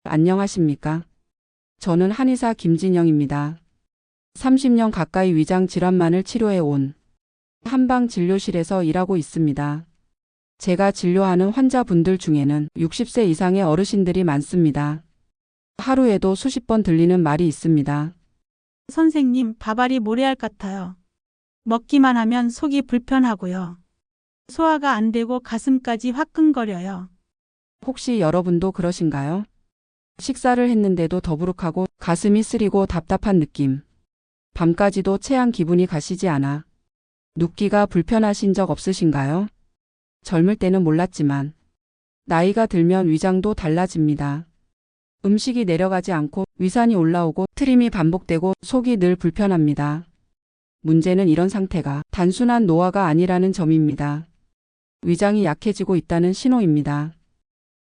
안녕하십니까? 저는 한의사 김진영입니다. 30년 가까이 위장 질환만을 치료해 온 한방진료실에서 일하고 있습니다. 제가 진료하는 환자분들 중에는 60세 이상의 어르신들이 많습니다. 하루에도 수십 번 들리는 말이 있습니다. 선생님, 밥알이 모래알 같아요. 먹기만 하면 속이 불편하고요. 소화가 안 되고 가슴까지 화끈거려요. 혹시 여러분도 그러신가요? 식사를 했는데도 더부룩하고 가슴이 쓰리고 답답한 느낌. 밤까지도 체한 기분이 가시지 않아 눕기가 불편하신 적 없으신가요? 젊을 때는 몰랐지만 나이가 들면 위장도 달라집니다. 음식이 내려가지 않고 위산이 올라오고 트림이 반복되고 속이 늘 불편합니다. 문제는 이런 상태가 단순한 노화가 아니라는 점입니다. 위장이 약해지고 있다는 신호입니다.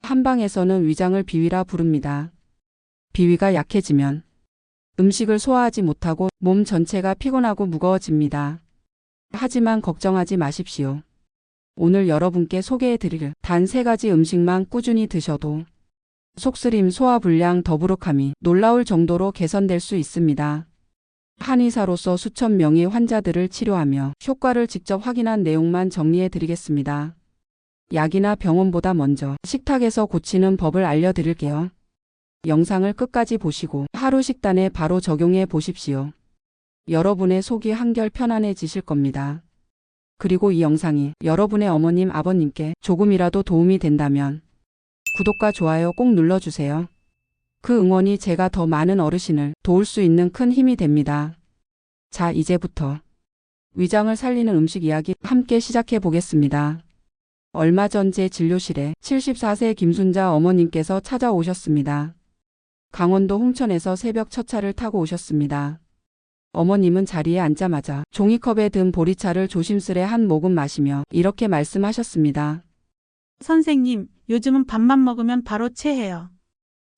한방에서는 위장을 비위라 부릅니다. 비위가 약해지면 음식을 소화하지 못하고 몸 전체가 피곤하고 무거워집니다. 하지만 걱정하지 마십시오. 오늘 여러분께 소개해드릴 단 3가지 음식만 꾸준히 드셔도 속쓰림, 소화불량, 더부룩함이 놀라울 정도로 개선될 수 있습니다. 한의사로서 수천 명의 환자들을 치료하며 효과를 직접 확인한 내용만 정리해드리겠습니다. 약이나 병원보다 먼저 식탁에서 고치는 법을 알려드릴게요. 영상을 끝까지 보시고 하루 식단에 바로 적용해 보십시오. 여러분의 속이 한결 편안해지실 겁니다. 그리고 이 영상이 여러분의 어머님, 아버님께 조금이라도 도움이 된다면 구독과 좋아요 꼭 눌러주세요. 그 응원이 제가 더 많은 어르신을 도울 수 있는 큰 힘이 됩니다. 자, 이제부터 위장을 살리는 음식 이야기 함께 시작해 보겠습니다. 얼마 전 제 진료실에 74세 김순자 어머님께서 찾아오셨습니다. 강원도 홍천에서 새벽 첫 차를 타고 오셨습니다. 어머님은 자리에 앉자마자 종이컵에 든 보리차를 조심스레 한 모금 마시며 이렇게 말씀하셨습니다. 선생님, 요즘은 밥만 먹으면 바로 체해요.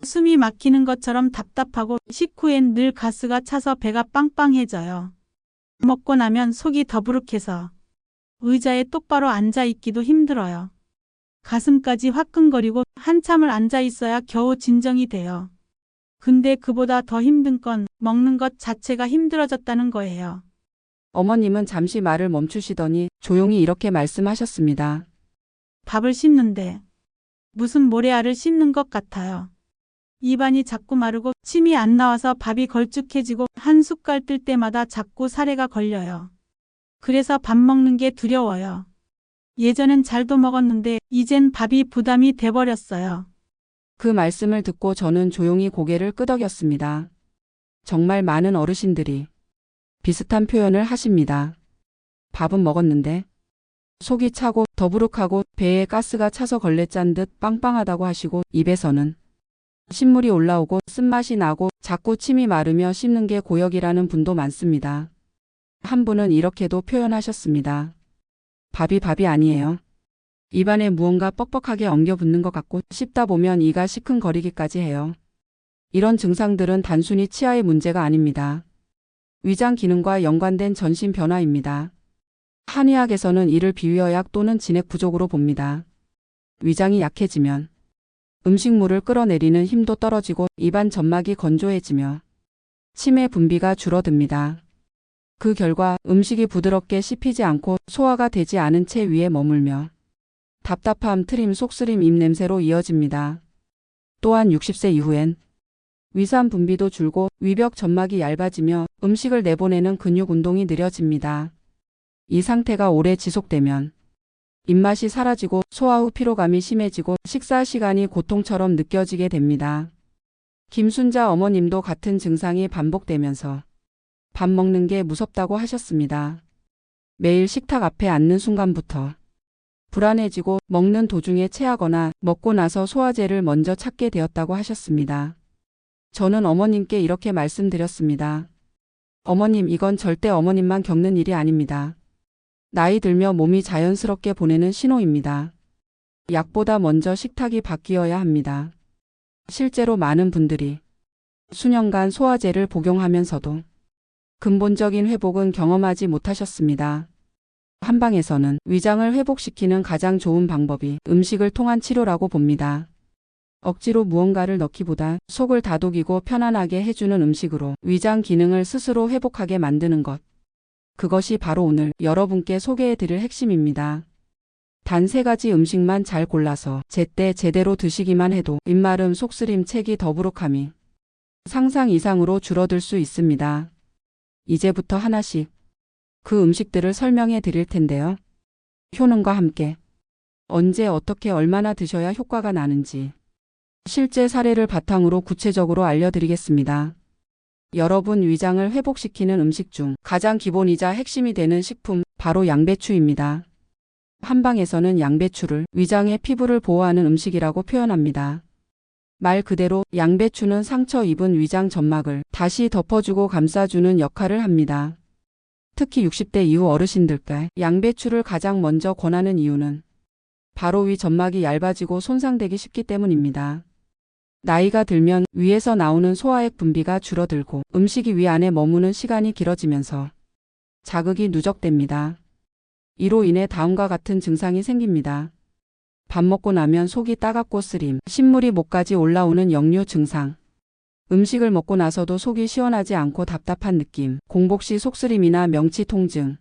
숨이 막히는 것처럼 답답하고 식후엔 늘 가스가 차서 배가 빵빵해져요. 먹고 나면 속이 더부룩해서 의자에 똑바로 앉아 있기도 힘들어요. 가슴까지 화끈거리고 한참을 앉아 있어야 겨우 진정이 돼요. 근데 그보다 더 힘든 건 먹는 것 자체가 힘들어졌다는 거예요. 어머님은 잠시 말을 멈추시더니 조용히 이렇게 말씀하셨습니다. 밥을 씹는데 무슨 모래알을 씹는 것 같아요. 입안이 자꾸 마르고 침이 안 나와서 밥이 걸쭉해지고 한 숟갈 뜰 때마다 자꾸 사레가 걸려요. 그래서 밥 먹는 게 두려워요. 예전엔 잘도 먹었는데 이젠 밥이 부담이 돼버렸어요. 그 말씀을 듣고 저는 조용히 고개를 끄덕였습니다. 정말 많은 어르신들이 비슷한 표현을 하십니다. 밥은 먹었는데 속이 차고 더부룩하고 배에 가스가 차서 걸레 짠 듯 빵빵하다고 하시고 입에서는 신물이 올라오고 쓴맛이 나고 자꾸 침이 마르며 씹는 게 고역이라는 분도 많습니다. 한 분은 이렇게도 표현하셨습니다. 밥이 아니에요. 입안에 무언가 뻑뻑하게 엉겨붙는 것 같고 씹다 보면 이가 시큰거리기까지 해요. 이런 증상들은 단순히 치아의 문제가 아닙니다. 위장 기능과 연관된 전신 변화입니다. 한의학에서는 이를 비위어약 또는 진액 부족으로 봅니다. 위장이 약해지면 음식물을 끌어내리는 힘도 떨어지고 입안 점막이 건조해지며 침의 분비가 줄어듭니다. 그 결과 음식이 부드럽게 씹히지 않고 소화가 되지 않은 채 위에 머물며 답답함, 트림, 속쓰림, 입냄새로 이어집니다. 또한 60세 이후엔 위산 분비도 줄고 위벽 점막이 얇아지며 음식을 내보내는 근육 운동이 느려집니다. 이 상태가 오래 지속되면 입맛이 사라지고 소화 후 피로감이 심해지고 식사 시간이 고통처럼 느껴지게 됩니다. 김순자 어머님도 같은 증상이 반복되면서 밥 먹는 게 무섭다고 하셨습니다. 매일 식탁 앞에 앉는 순간부터 불안해지고 먹는 도중에 체하거나 먹고 나서 소화제를 먼저 찾게 되었다고 하셨습니다. 저는 어머님께 이렇게 말씀드렸습니다. 어머님, 이건 절대 어머님만 겪는 일이 아닙니다. 나이 들며 몸이 자연스럽게 보내는 신호입니다. 약보다 먼저 식탁이 바뀌어야 합니다. 실제로 많은 분들이 수년간 소화제를 복용하면서도 근본적인 회복은 경험하지 못하셨습니다. 한방에서는 위장을 회복시키는 가장 좋은 방법이 음식을 통한 치료라고 봅니다. 억지로 무언가를 넣기보다 속을 다독이고 편안하게 해주는 음식으로 위장 기능을 스스로 회복하게 만드는 것. 그것이 바로 오늘 여러분께 소개해드릴 핵심입니다. 단 3가지 음식만 잘 골라서 제때 제대로 드시기만 해도 입마름, 속쓰림, 체기, 더부룩함이 상상 이상으로 줄어들 수 있습니다. 이제부터 하나씩 그 음식들을 설명해 드릴 텐데요. 효능과 함께 언제 어떻게 얼마나 드셔야 효과가 나는지 실제 사례를 바탕으로 구체적으로 알려드리겠습니다. 여러분 위장을 회복시키는 음식 중 가장 기본이자 핵심이 되는 식품 바로 양배추입니다. 한방에서는 양배추를 위장의 피부를 보호하는 음식이라고 표현합니다. 말 그대로 양배추는 상처 입은 위장 점막을 다시 덮어주고 감싸주는 역할을 합니다. 특히 60대 이후 어르신들께 양배추를 가장 먼저 권하는 이유는 바로 위 점막이 얇아지고 손상되기 쉽기 때문입니다. 나이가 들면 위에서 나오는 소화액 분비가 줄어들고 음식이 위 안에 머무는 시간이 길어지면서 자극이 누적됩니다. 이로 인해 다음과 같은 증상이 생깁니다. 밥 먹고 나면 속이 따갑고 쓰림, 신물이 목까지 올라오는 역류 증상. 음식을 먹고 나서도 속이 시원하지 않고 답답한 느낌, 공복 시 속쓰림이나 명치 통증.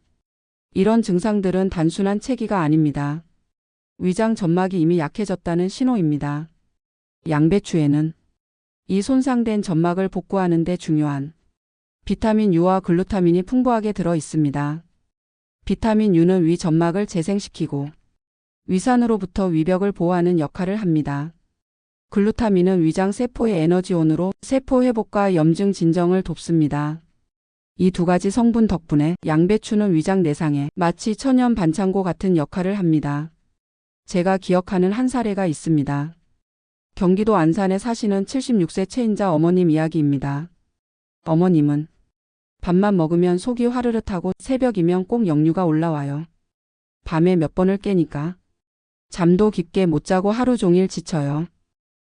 이런 증상들은 단순한 체기가 아닙니다. 위장 점막이 이미 약해졌다는 신호입니다. 양배추에는 이 손상된 점막을 복구하는 데 중요한 비타민 U와 글루타민이 풍부하게 들어 있습니다. 비타민 U는 위 점막을 재생시키고 위산으로부터 위벽을 보호하는 역할을 합니다. 글루타민은 위장 세포의 에너지원으로 세포 회복과 염증 진정을 돕습니다. 이 2가지 성분 덕분에 양배추는 위장 내상에 마치 천연 반창고 같은 역할을 합니다. 제가 기억하는 한 사례가 있습니다. 경기도 안산에 사시는 76세 체인자 어머님 이야기입니다. 어머님은 밥만 먹으면 속이 화르르하고 새벽이면 꼭 역류가 올라와요. 밤에 몇 번을 깨니까 잠도 깊게 못 자고 하루 종일 지쳐요.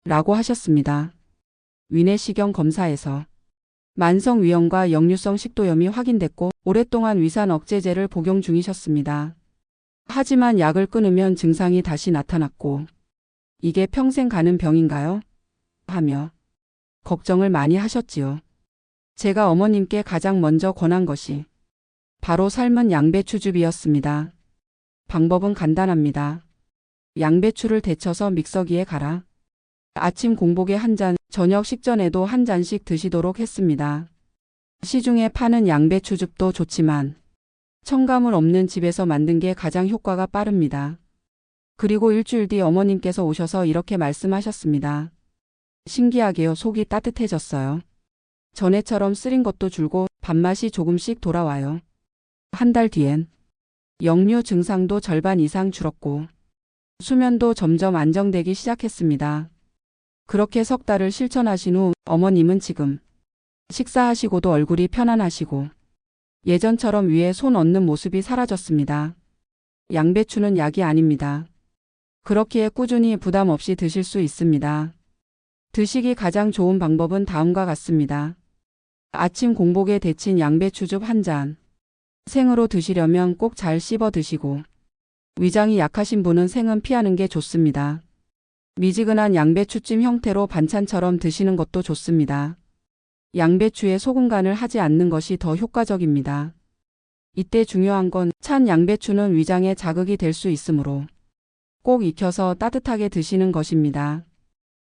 라고 하셨습니다. 위내시경 검사에서 만성위염과 역류성 식도염이 확인됐고 오랫동안 위산 억제제를 복용 중이셨습니다. 하지만 약을 끊으면 증상이 다시 나타났고 이게 평생 가는 병인가요? 하며 걱정을 많이 하셨지요. 제가 어머님께 가장 먼저 권한 것이 바로 삶은 양배추즙이었습니다. 방법은 간단합니다. 양배추를 데쳐서 믹서기에 갈아 아침 공복에 1잔, 저녁 식전에도 1잔씩 드시도록 했습니다. 시중에 파는 양배추즙도 좋지만 첨가물 없는 집에서 만든 게 가장 효과가 빠릅니다. 그리고 일주일 뒤 어머님께서 오셔서 이렇게 말씀하셨습니다. 신기하게요, 속이 따뜻해졌어요. 전에처럼 쓰린 것도 줄고 밥맛이 조금씩 돌아와요. 한 달 뒤엔 역류 증상도 절반 이상 줄었고 수면도 점점 안정되기 시작했습니다. 그렇게 석 달을 실천하신 후 어머님은 지금 식사하시고도 얼굴이 편안하시고 예전처럼 위에 손 얹는 모습이 사라졌습니다. 양배추는 약이 아닙니다. 그렇기에 꾸준히 부담 없이 드실 수 있습니다. 드시기 가장 좋은 방법은 다음과 같습니다. 아침 공복에 데친 양배추즙 1잔. 생으로 드시려면 꼭 잘 씹어 드시고 위장이 약하신 분은 생은 피하는 게 좋습니다. 미지근한 양배추찜 형태로 반찬처럼 드시는 것도 좋습니다. 양배추에 소금 간을 하지 않는 것이 더 효과적입니다. 이때 중요한 건 찬 양배추는 위장에 자극이 될 수 있으므로 꼭 익혀서 따뜻하게 드시는 것입니다.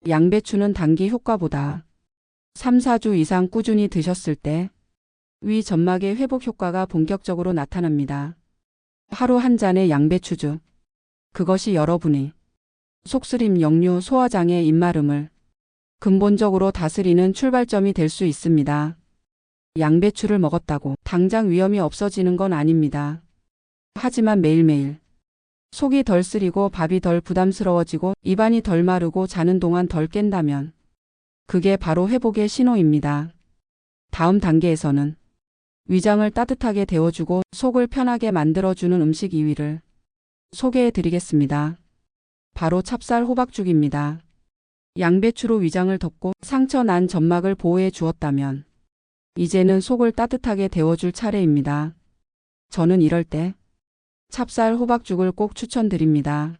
양배추는 단기 효과보다 3, 4주 이상 꾸준히 드셨을 때 위 점막의 회복 효과가 본격적으로 나타납니다. 하루 1잔의 양배추즙. 그것이 여러분이 속쓰림, 역류, 소화장애, 입마름을 근본적으로 다스리는 출발점이 될 수 있습니다. 양배추를 먹었다고 당장 위염이 없어지는 건 아닙니다. 하지만 매일매일 속이 덜 쓰리고 밥이 덜 부담스러워지고 입안이 덜 마르고 자는 동안 덜 깬다면 그게 바로 회복의 신호입니다. 다음 단계에서는 위장을 따뜻하게 데워주고 속을 편하게 만들어주는 음식 2위를 소개해 드리겠습니다. 바로 찹쌀 호박죽입니다. 양배추로 위장을 덮고 상처 난 점막을 보호해 주었다면 이제는 속을 따뜻하게 데워줄 차례입니다. 저는 이럴 때 찹쌀 호박죽을 꼭 추천드립니다.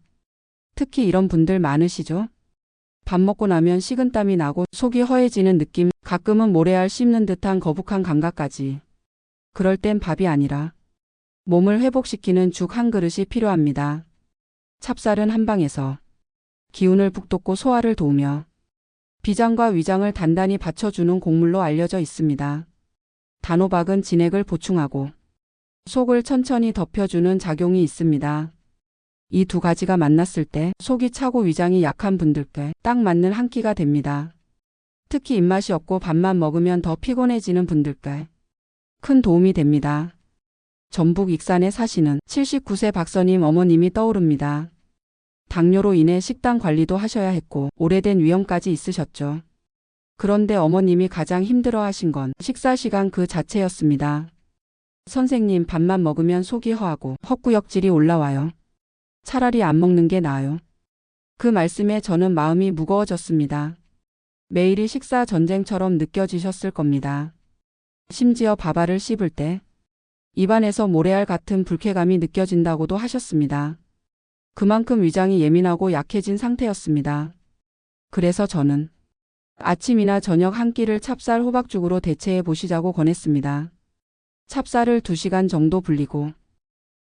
특히 이런 분들 많으시죠? 밥 먹고 나면 식은땀이 나고 속이 허해지는 느낌, 가끔은 모래알 씹는 듯한 거북한 감각까지. 그럴 땐 밥이 아니라 몸을 회복시키는 죽 한 그릇이 필요합니다. 찹쌀은 한방에서 기운을 북돋고 소화를 도우며 비장과 위장을 단단히 받쳐주는 곡물로 알려져 있습니다. 단호박은 진액을 보충하고 속을 천천히 덮여주는 작용이 있습니다. 이 두 가지가 만났을 때 속이 차고 위장이 약한 분들께 딱 맞는 한 끼가 됩니다. 특히 입맛이 없고 밥만 먹으면 더 피곤해지는 분들께 큰 도움이 됩니다. 전북 익산에 사시는 79세 박서님 어머님이 떠오릅니다. 당뇨로 인해 식단 관리도 하셔야 했고 오래된 위염까지 있으셨죠. 그런데 어머님이 가장 힘들어하신 건 식사 시간 그 자체였습니다. 선생님, 밥만 먹으면 속이 허하고 헛구역질이 올라와요. 차라리 안 먹는 게 나아요. 그 말씀에 저는 마음이 무거워졌습니다. 매일이 식사 전쟁처럼 느껴지셨을 겁니다. 심지어 밥알을 씹을 때 입안에서 모래알 같은 불쾌감이 느껴진다고도 하셨습니다. 그만큼 위장이 예민하고 약해진 상태였습니다. 그래서 저는 아침이나 저녁 한 끼를 찹쌀 호박죽으로 대체해 보시자고 권했습니다. 찹쌀을 2시간 정도 불리고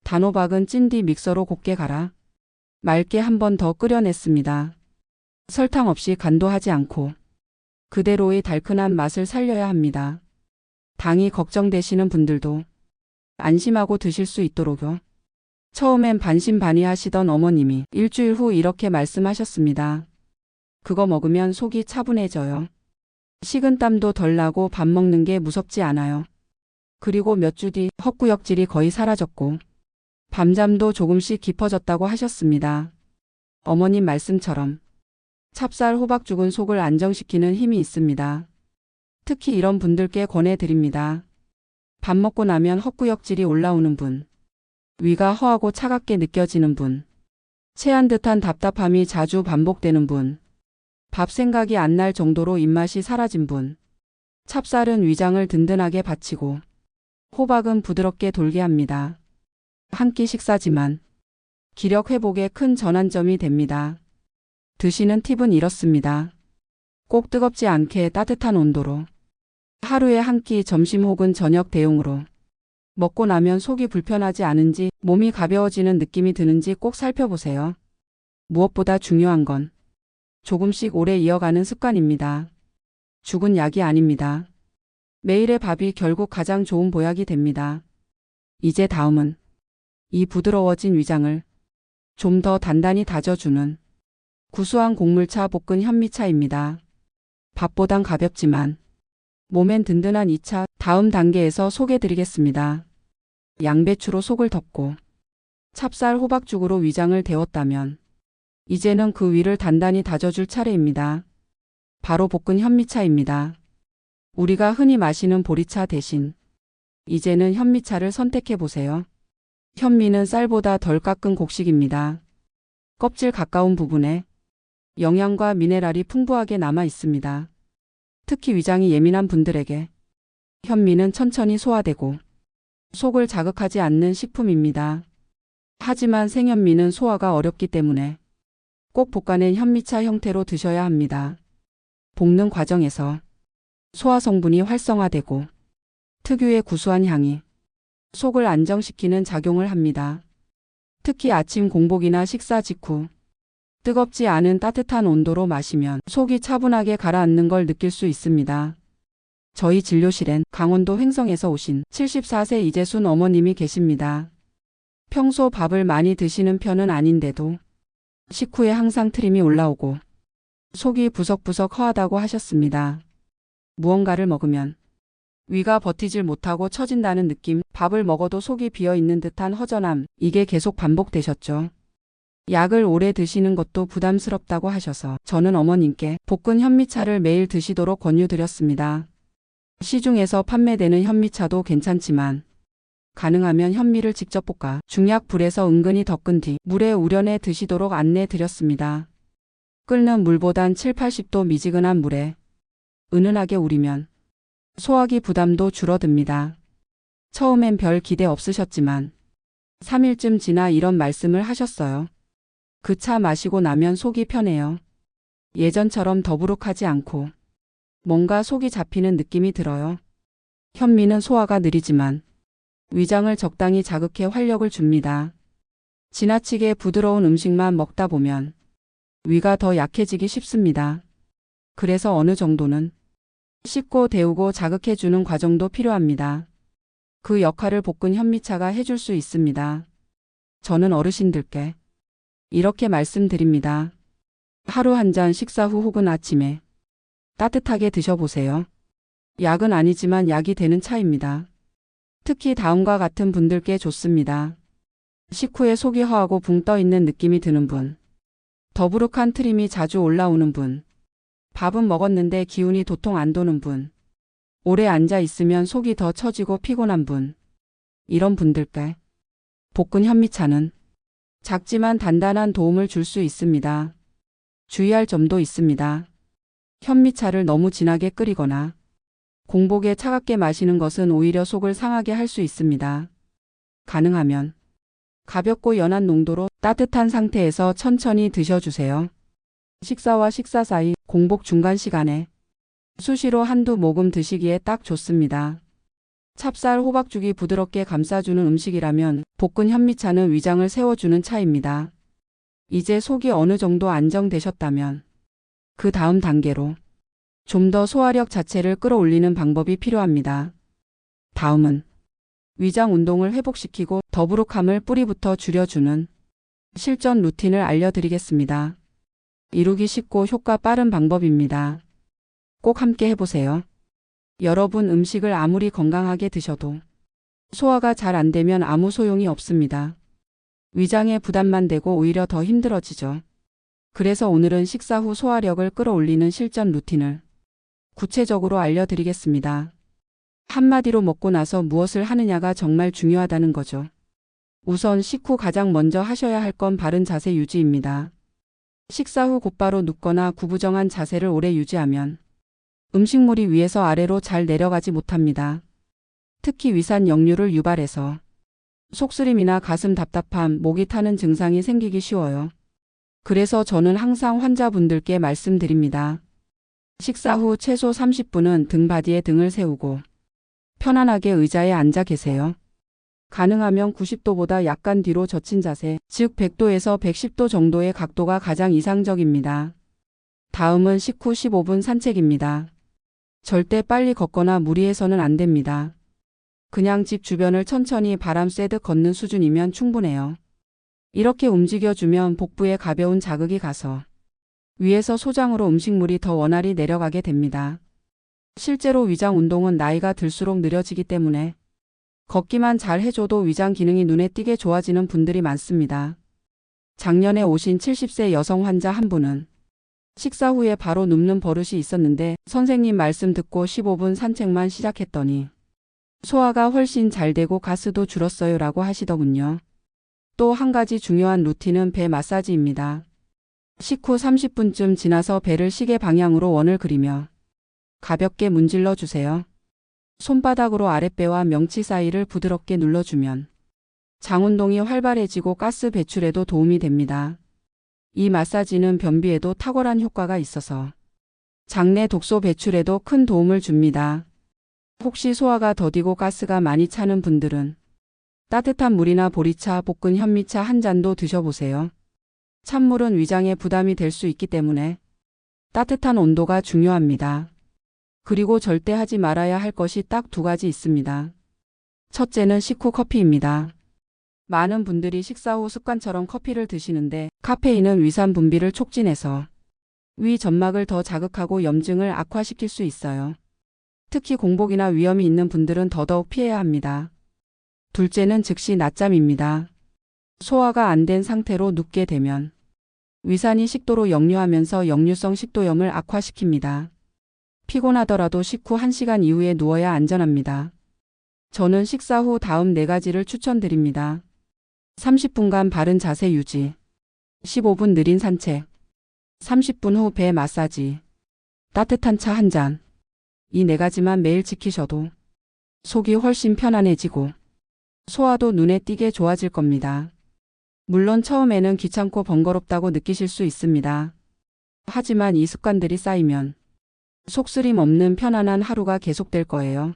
단호박은 찐 뒤 믹서로 곱게 갈아 맑게 한 번 더 끓여냈습니다. 설탕 없이 간도 하지 않고 그대로의 달큰한 맛을 살려야 합니다. 당이 걱정되시는 분들도 안심하고 드실 수 있도록요. 처음엔 반신반의하시던 어머님이 일주일 후 이렇게 말씀하셨습니다. 그거 먹으면 속이 차분해져요. 식은땀도 덜 나고 밥 먹는 게 무섭지 않아요. 그리고 몇 주 뒤 헛구역질이 거의 사라졌고 밤잠도 조금씩 깊어졌다고 하셨습니다. 어머님 말씀처럼 찹쌀 호박죽은 속을 안정시키는 힘이 있습니다. 특히 이런 분들께 권해드립니다. 밥 먹고 나면 헛구역질이 올라오는 분, 위가 허하고 차갑게 느껴지는 분, 체한 듯한 답답함이 자주 반복되는 분, 밥 생각이 안 날 정도로 입맛이 사라진 분, 찹쌀은 위장을 든든하게 받치고 호박은 부드럽게 돌게 합니다. 한 끼 식사지만 기력 회복에 큰 전환점이 됩니다. 드시는 팁은 이렇습니다. 꼭 뜨겁지 않게 따뜻한 온도로 하루에 한 끼 점심 혹은 저녁 대용으로 먹고 나면 속이 불편하지 않은지 몸이 가벼워지는 느낌이 드는지 꼭 살펴보세요. 무엇보다 중요한 건 조금씩 오래 이어가는 습관입니다. 죽은 약이 아닙니다. 매일의 밥이 결국 가장 좋은 보약이 됩니다. 이제 다음은 이 부드러워진 위장을 좀 더 단단히 다져주는 구수한 곡물차 볶은 현미차입니다. 밥보단 가볍지만 몸엔 든든한 이 차 다음 단계에서 소개드리겠습니다. 양배추로 속을 덮고 찹쌀 호박죽으로 위장을 데웠다면 이제는 그 위를 단단히 다져줄 차례입니다. 바로 볶은 현미차입니다. 우리가 흔히 마시는 보리차 대신 이제는 현미차를 선택해보세요. 현미는 쌀보다 덜 깎은 곡식입니다. 껍질 가까운 부분에 영양과 미네랄이 풍부하게 남아 있습니다. 특히 위장이 예민한 분들에게 현미는 천천히 소화되고 속을 자극하지 않는 식품입니다. 하지만 생현미는 소화가 어렵기 때문에 꼭 볶아낸 현미차 형태로 드셔야 합니다. 볶는 과정에서 소화 성분이 활성화되고 특유의 구수한 향이 속을 안정시키는 작용을 합니다. 특히 아침 공복이나 식사 직후 뜨겁지 않은 따뜻한 온도로 마시면 속이 차분하게 가라앉는 걸 느낄 수 있습니다. 저희 진료실엔 강원도 횡성에서 오신 74세 이재순 어머님이 계십니다. 평소 밥을 많이 드시는 편은 아닌데도 식후에 항상 트림이 올라오고 속이 부석부석 허하다고 하셨습니다. 무언가를 먹으면 위가 버티질 못하고 처진다는 느낌, 밥을 먹어도 속이 비어있는 듯한 허전함, 이게 계속 반복되셨죠. 약을 오래 드시는 것도 부담스럽다고 하셔서 저는 어머님께 볶은 현미차를 매일 드시도록 권유드렸습니다. 시중에서 판매되는 현미차도 괜찮지만 가능하면 현미를 직접 볶아 중약 불에서 은근히 덮은 뒤 물에 우려내 드시도록 안내드렸습니다. 끓는 물보단 70~80도 미지근한 물에 은은하게 우리면 소화기 부담도 줄어듭니다. 처음엔 별 기대 없으셨지만 3일쯤 지나 이런 말씀을 하셨어요. 그 차 마시고 나면 속이 편해요. 예전처럼 더부룩하지 않고 뭔가 속이 잡히는 느낌이 들어요. 현미는 소화가 느리지만 위장을 적당히 자극해 활력을 줍니다. 지나치게 부드러운 음식만 먹다 보면 위가 더 약해지기 쉽습니다. 그래서 어느 정도는 씹고 데우고 자극해주는 과정도 필요합니다. 그 역할을 볶은 현미차가 해줄 수 있습니다. 저는 어르신들께 이렇게 말씀드립니다. 하루 한 잔 식사 후 혹은 아침에 따뜻하게 드셔보세요. 약은 아니지만 약이 되는 차입니다. 특히 다음과 같은 분들께 좋습니다. 식후에 속이 허하고 붕 떠 있는 느낌이 드는 분, 더부룩한 트림이 자주 올라오는 분, 밥은 먹었는데 기운이 도통 안 도는 분, 오래 앉아 있으면 속이 더 처지고 피곤한 분, 이런 분들께 볶은 현미차는 작지만 단단한 도움을 줄 수 있습니다. 주의할 점도 있습니다. 현미차를 너무 진하게 끓이거나 공복에 차갑게 마시는 것은 오히려 속을 상하게 할 수 있습니다. 가능하면 가볍고 연한 농도로 따뜻한 상태에서 천천히 드셔주세요. 식사와 식사 사이, 공복 중간 시간에 수시로 한두 모금 드시기에 딱 좋습니다. 찹쌀 호박죽이 부드럽게 감싸주는 음식이라면 볶은 현미차는 위장을 세워주는 차입니다. 이제 속이 어느 정도 안정되셨다면 그 다음 단계로 좀 더 소화력 자체를 끌어올리는 방법이 필요합니다. 다음은 위장 운동을 회복시키고 더부룩함을 뿌리부터 줄여주는 실전 루틴을 알려드리겠습니다. 이루기 쉽고 효과 빠른 방법입니다. 꼭 함께 해보세요. 여러분, 음식을 아무리 건강하게 드셔도 소화가 잘 안 되면 아무 소용이 없습니다. 위장에 부담만 되고 오히려 더 힘들어지죠. 그래서 오늘은 식사 후 소화력을 끌어올리는 실전 루틴을 구체적으로 알려드리겠습니다. 한마디로 먹고 나서 무엇을 하느냐가 정말 중요하다는 거죠. 우선 식후 가장 먼저 하셔야 할 건 바른 자세 유지입니다. 식사 후 곧바로 눕거나 구부정한 자세를 오래 유지하면 음식물이 위에서 아래로 잘 내려가지 못합니다. 특히 위산 역류를 유발해서 속쓰림이나 가슴 답답함, 목이 타는 증상이 생기기 쉬워요. 그래서 저는 항상 환자분들께 말씀드립니다. 식사 후 최소 30분은 등받이에 등을 세우고 편안하게 의자에 앉아 계세요. 가능하면 90도보다 약간 뒤로 젖힌 자세, 즉 100도에서 110도 정도의 각도가 가장 이상적입니다. 다음은 식후 15분 산책입니다. 절대 빨리 걷거나 무리해서는 안 됩니다. 그냥 집 주변을 천천히 바람 쐬듯 걷는 수준이면 충분해요. 이렇게 움직여주면 복부에 가벼운 자극이 가서 위에서 소장으로 음식물이 더 원활히 내려가게 됩니다. 실제로 위장 운동은 나이가 들수록 느려지기 때문에 걷기만 잘 해줘도 위장 기능이 눈에 띄게 좋아지는 분들이 많습니다. 작년에 오신 70세 여성 환자 한 분은 식사 후에 바로 눕는 버릇이 있었는데 선생님 말씀 듣고 15분 산책만 시작했더니 소화가 훨씬 잘 되고 가스도 줄었어요 라고 하시더군요. 또 한 가지 중요한 루틴은 배 마사지입니다. 식후 30분쯤 지나서 배를 시계 방향으로 원을 그리며 가볍게 문질러 주세요. 손바닥으로 아랫배와 명치 사이를 부드럽게 눌러주면 장 운동이 활발해지고 가스 배출에도 도움이 됩니다. 이 마사지는 변비에도 탁월한 효과가 있어서 장내 독소 배출에도 큰 도움을 줍니다. 혹시 소화가 더디고 가스가 많이 차는 분들은 따뜻한 물이나 보리차, 볶은 현미차 한 잔도 드셔보세요. 찬물은 위장에 부담이 될 수 있기 때문에 따뜻한 온도가 중요합니다. 그리고 절대 하지 말아야 할 것이 딱 두 가지 있습니다. 첫째는 식후 커피입니다. 많은 분들이 식사 후 습관처럼 커피를 드시는데 카페인은 위산 분비를 촉진해서 위 점막을 더 자극하고 염증을 악화시킬 수 있어요. 특히 공복이나 위염이 있는 분들은 더더욱 피해야 합니다. 둘째는 즉시 낮잠입니다. 소화가 안 된 상태로 눕게 되면 위산이 식도로 역류하면서 역류성 식도염을 악화시킵니다. 피곤하더라도 식후 1시간 이후에 누워야 안전합니다. 저는 식사 후 다음 4가지를 추천드립니다. 30분간 바른 자세 유지, 15분 느린 산책, 30분 후 배 마사지, 따뜻한 차 한 잔. 이 4가지만 매일 지키셔도 속이 훨씬 편안해지고 소화도 눈에 띄게 좋아질 겁니다. 물론 처음에는 귀찮고 번거롭다고 느끼실 수 있습니다. 하지만 이 습관들이 쌓이면 속쓰림 없는 편안한 하루가 계속될 거예요.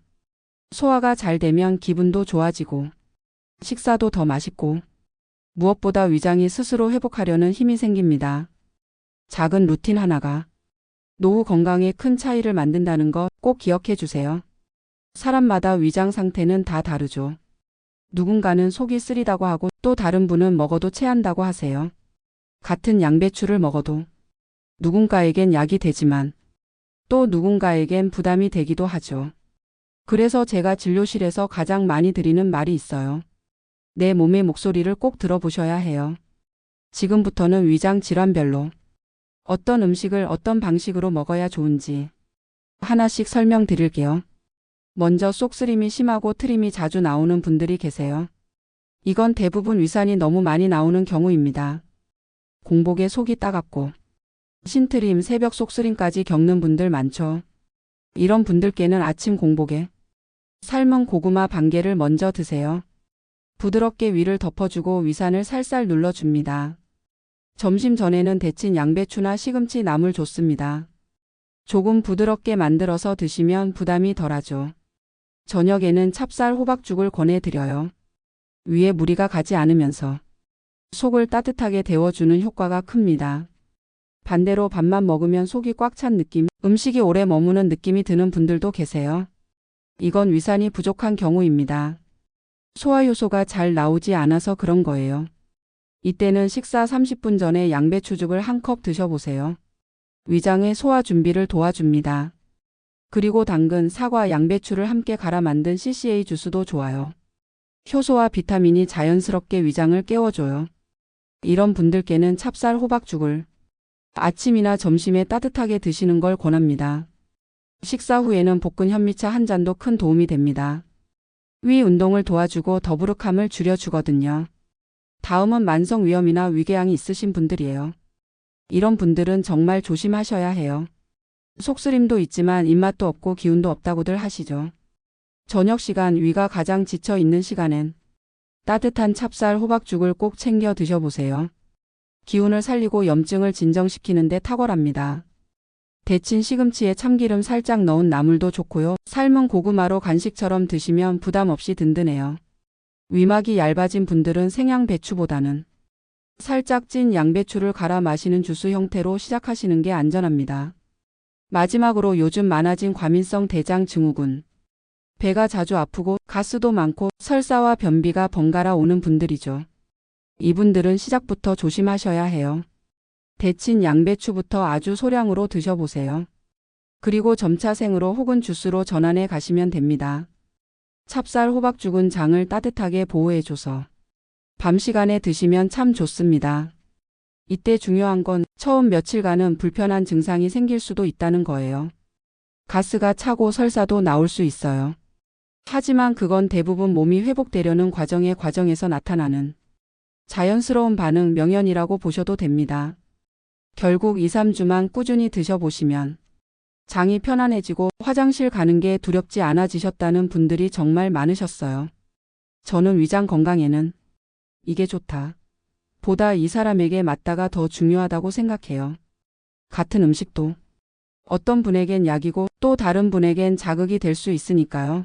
소화가 잘 되면 기분도 좋아지고 식사도 더 맛있고 무엇보다 위장이 스스로 회복하려는 힘이 생깁니다. 작은 루틴 하나가 노후 건강에 큰 차이를 만든다는 거 꼭 기억해 주세요. 사람마다 위장 상태는 다 다르죠. 누군가는 속이 쓰리다고 하고 또 다른 분은 먹어도 체한다고 하세요. 같은 양배추를 먹어도 누군가에겐 약이 되지만 또 누군가에겐 부담이 되기도 하죠. 그래서 제가 진료실에서 가장 많이 드리는 말이 있어요. 내 몸의 목소리를 꼭 들어보셔야 해요. 지금부터는 위장 질환별로 어떤 음식을 어떤 방식으로 먹어야 좋은지 하나씩 설명드릴게요. 먼저 속쓰림이 심하고 트림이 자주 나오는 분들이 계세요. 이건 대부분 위산이 너무 많이 나오는 경우입니다. 공복에 속이 따갑고 신트림, 새벽 속쓰림까지 겪는 분들 많죠. 이런 분들께는 아침 공복에 삶은 고구마 반 개를 먼저 드세요. 부드럽게 위를 덮어주고 위산을 살살 눌러줍니다. 점심 전에는 데친 양배추나 시금치 나물 좋습니다. 조금 부드럽게 만들어서 드시면 부담이 덜하죠. 저녁에는 찹쌀 호박죽을 권해드려요. 위에 무리가 가지 않으면서 속을 따뜻하게 데워주는 효과가 큽니다. 반대로 밥만 먹으면 속이 꽉 찬 느낌, 음식이 오래 머무는 느낌이 드는 분들도 계세요. 이건 위산이 부족한 경우입니다. 소화효소가 잘 나오지 않아서 그런 거예요. 이때는 식사 30분 전에 양배추죽을 한 컵 드셔보세요. 위장의 소화 준비를 도와줍니다. 그리고 당근, 사과, 양배추를 함께 갈아 만든 CCA 주스도 좋아요. 효소와 비타민이 자연스럽게 위장을 깨워줘요. 이런 분들께는 찹쌀 호박죽을 아침이나 점심에 따뜻하게 드시는 걸 권합니다. 식사 후에는 볶은 현미차 한 잔도 큰 도움이 됩니다. 위 운동을 도와주고 더부룩함을 줄여주거든요. 다음은 만성위염이나 위궤양이 있으신 분들이에요. 이런 분들은 정말 조심하셔야 해요. 속쓰림도 있지만 입맛도 없고 기운도 없다고들 하시죠. 저녁 시간 위가 가장 지쳐 있는 시간엔 따뜻한 찹쌀 호박죽을 꼭 챙겨 드셔보세요. 기운을 살리고 염증을 진정시키는 데 탁월합니다. 데친 시금치에 참기름 살짝 넣은 나물도 좋고요. 삶은 고구마로 간식처럼 드시면 부담 없이 든든해요. 위막이 얇아진 분들은 생양 배추보다는 살짝 찐 양배추를 갈아 마시는 주스 형태로 시작하시는 게 안전합니다. 마지막으로 요즘 많아진 과민성 대장 증후군. 배가 자주 아프고 가스도 많고 설사와 변비가 번갈아 오는 분들이죠. 이분들은 시작부터 조심하셔야 해요. 데친 양배추부터 아주 소량으로 드셔보세요. 그리고 점차 생으로 혹은 주스로 전환해 가시면 됩니다. 찹쌀 호박죽은 장을 따뜻하게 보호해줘서 밤 시간에 드시면 참 좋습니다. 이때 중요한 건 처음 며칠간은 불편한 증상이 생길 수도 있다는 거예요. 가스가 차고 설사도 나올 수 있어요. 하지만 그건 대부분 몸이 회복되려는 과정에서 나타나는 자연스러운 반응 명연이라고 보셔도 됩니다. 결국 2, 3주만 꾸준히 드셔보시면 장이 편안해지고 화장실 가는 게 두렵지 않아지셨다는 분들이 정말 많으셨어요. 저는 위장 건강에는 이게 좋다 보다 이 사람에게 맞다가 더 중요하다고 생각해요. 같은 음식도 어떤 분에겐 약이고 또 다른 분에겐 자극이 될 수 있으니까요.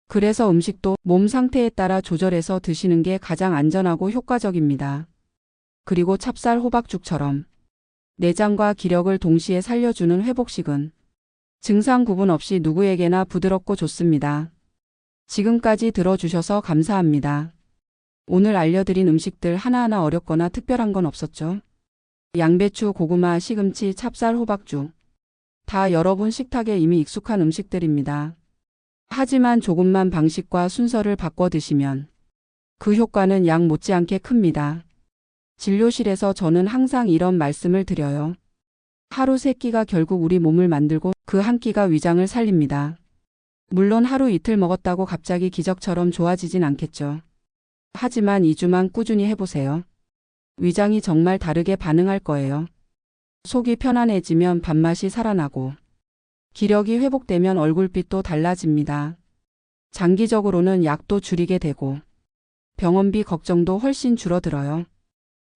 그래서 음식도 몸 상태에 따라 조절해서 드시는 게 가장 안전하고 효과적입니다. 그리고 찹쌀 호박죽처럼 내장과 기력을 동시에 살려주는 회복식은 증상 구분 없이 누구에게나 부드럽고 좋습니다. 지금까지 들어주셔서 감사합니다. 오늘 알려드린 음식들 하나하나 어렵거나 특별한 건 없었죠? 양배추, 고구마, 시금치, 찹쌀, 호박죽. 다 여러분 식탁에 이미 익숙한 음식들입니다. 하지만 조금만 방식과 순서를 바꿔 드시면 그 효과는 약 못지않게 큽니다. 진료실에서 저는 항상 이런 말씀을 드려요. 하루 3끼가 결국 우리 몸을 만들고 그 한 끼가 위장을 살립니다. 물론 하루 이틀 먹었다고 갑자기 기적처럼 좋아지진 않겠죠. 하지만 2주만 꾸준히 해보세요. 위장이 정말 다르게 반응할 거예요. 속이 편안해지면 밥맛이 살아나고 기력이 회복되면 얼굴빛도 달라집니다. 장기적으로는 약도 줄이게 되고 병원비 걱정도 훨씬 줄어들어요.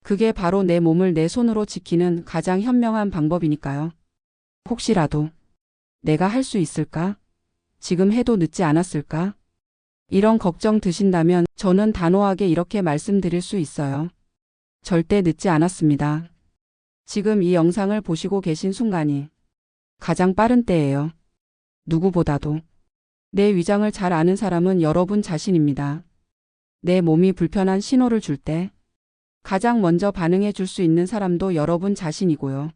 그게 바로 내 몸을 내 손으로 지키는 가장 현명한 방법이니까요. 혹시라도 내가 할 수 있을까? 지금 해도 늦지 않았을까? 이런 걱정 드신다면 저는 단호하게 이렇게 말씀드릴 수 있어요. 절대 늦지 않았습니다. 지금 이 영상을 보시고 계신 순간이 가장 빠른 때예요. 누구보다도 내 위장을 잘 아는 사람은 여러분 자신입니다. 내 몸이 불편한 신호를 줄 때 가장 먼저 반응해 줄 수 있는 사람도 여러분 자신이고요.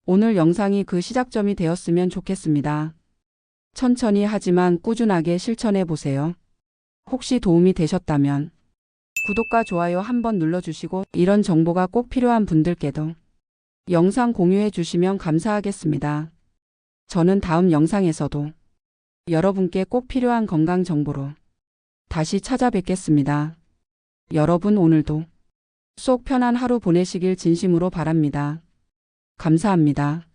오늘 영상이 그 시작점이 되었으면 좋겠습니다. 천천히 하지만 꾸준하게 실천해 보세요. 혹시 도움이 되셨다면 구독과 좋아요 한번 눌러주시고 이런 정보가 꼭 필요한 분들께도 영상 공유해 주시면 감사하겠습니다. 저는 다음 영상에서도 여러분께 꼭 필요한 건강 정보로 다시 찾아뵙겠습니다. 여러분 오늘도 속 편한 하루 보내시길 진심으로 바랍니다. 감사합니다.